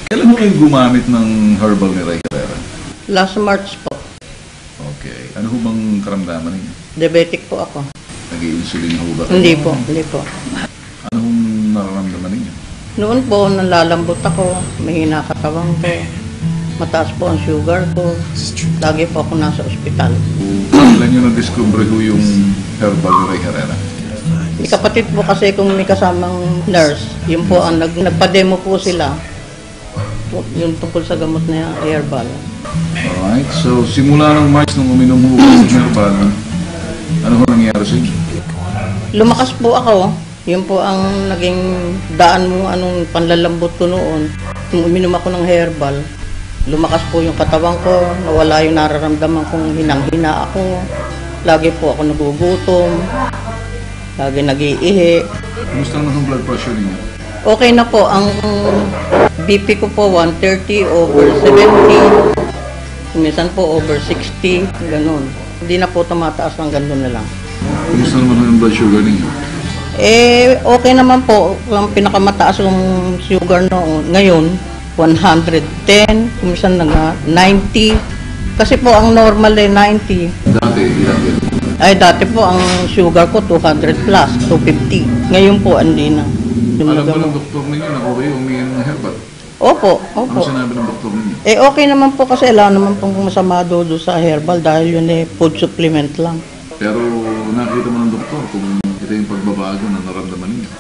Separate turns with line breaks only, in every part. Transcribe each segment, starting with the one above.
Kailan mo kayo gumamit ng herbal ni Ray Herrera?
Last March po.
Okay. Ano ho bang karamdaman ninyo?
Diabetic po ako.
Nag-i-insulin ho ba?
Hindi po, hindi po.
Ano hong nararamdaman ninyo?
Noon po, nalalambot ako, mahina katawan ko, mataas po ang sugar ko, lagi po ako nasa ospital.
Kailan nyo na-discover ho yung herbal ni Ray Herrera?
May kapatid po kasi kung may kasamang nurse, yun po ang nagpa-demo po sila, yung tungkol sa gamot na herbal.
Alright, so simula ng March nung uminom ho ng herbal, ano ho nangyayari sa inyo?
Lumakas po ako, yun po ang naging daan mo anong panlalambot ko noon. Nung uminom ako ng herbal, lumakas po yung katawan ko, nawala yung nararamdaman kong hinang-hina ako, lagi po ako nagugutom, lagi nag-iihi.
Kumusta naman ang blood pressure ninyo?
Okay na po, ang BP ko po 130/70, minsan po over 60, ganun. Hindi na po tumataas ng ganun na lang.
Kumusta naman ang blood sugar ninyo?
Okay naman po, ang pinakamataas yung sugar noon, ngayon, 110, minsan 90. Kasi po ang normal ay 90.
Dati, ilang yan?
Ay dati po ang sugar ko 200 plus, 250. Ngayon po hindi na.
Alam ba ng doktor ninyo na okay umiinom ng herbal?
Opo,
Ano
opo.
sinabi ng doktor ninyo?
Okay naman po kasi wala naman pong masama doon sa herbal dahil yun food supplement lang.
Pero nakita mo ng doktor kung ito yung pagbabago na naramdaman ninyo?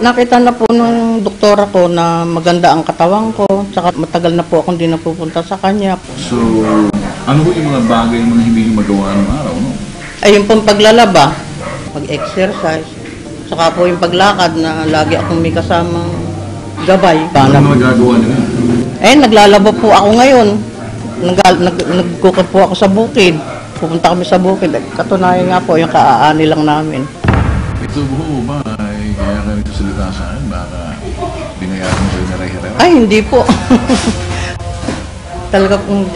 Nakita na po ng doktora ko na maganda ang katawan ko, saka matagal na po akong hindi napupunta sa kanya.
So, ano po yung mga bagay yung mga hindi nyo magawa ng araw, no?
Ayun pong paglalaba, pag-exercise, saka po yung paglakad na lagi akong may kasamang gabay.
Ano mga nagagawa nyo yun?
Naglalaba po ako ngayon. Nagkukot po ako sa bukid. Pupunta kami sa bukid. Katunayan nga po yung kaaani lang namin.
Ito po ba ay kaya ka nagsasalita sa akin? Baka binayaran kayo na Ray Herrera?
Ay, hindi po. Talaga kung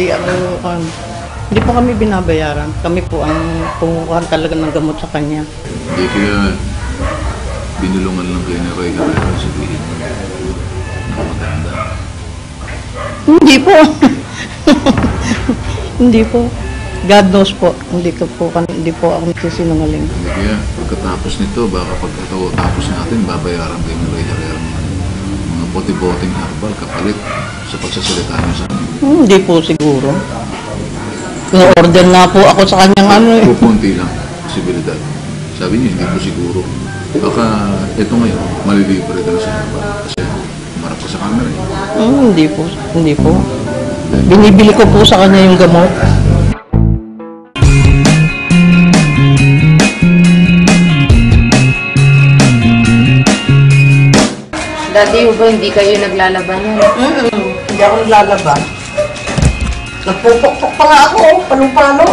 hindi po kami binabayaran. Kami po ang kumukuha talaga ng gamot sa kanya.
Hindi kaya binulungan lang kayo ni Ray Herrera sabihin mo na maganda.
Hindi po. Hindi po. God knows po. Hindi po ako nagsisinungaling.
Hindi kaya pagkatapos nito, baka pagkatapos natin, babayaran kayo ni Ray Herrera ng mga bote-boteng herbal kapalit sa pagsasalita niyo sa amin.
Hindi po siguro. Na-order na po ako sa kanyang
Pupunti lang, posibilidad. Sabi niyo, hindi po siguro. Baka ito ngayon, malilibre ka na sa herbal kasi marap ka sa camera.
Hindi po. Hindi po. Binibili ko po sa kanya yung gamot.
Dati ba hindi kayo naglalaban yan?
Hindi ako naglalaba. Nagpupukpuk pa nga ako, palong-palo.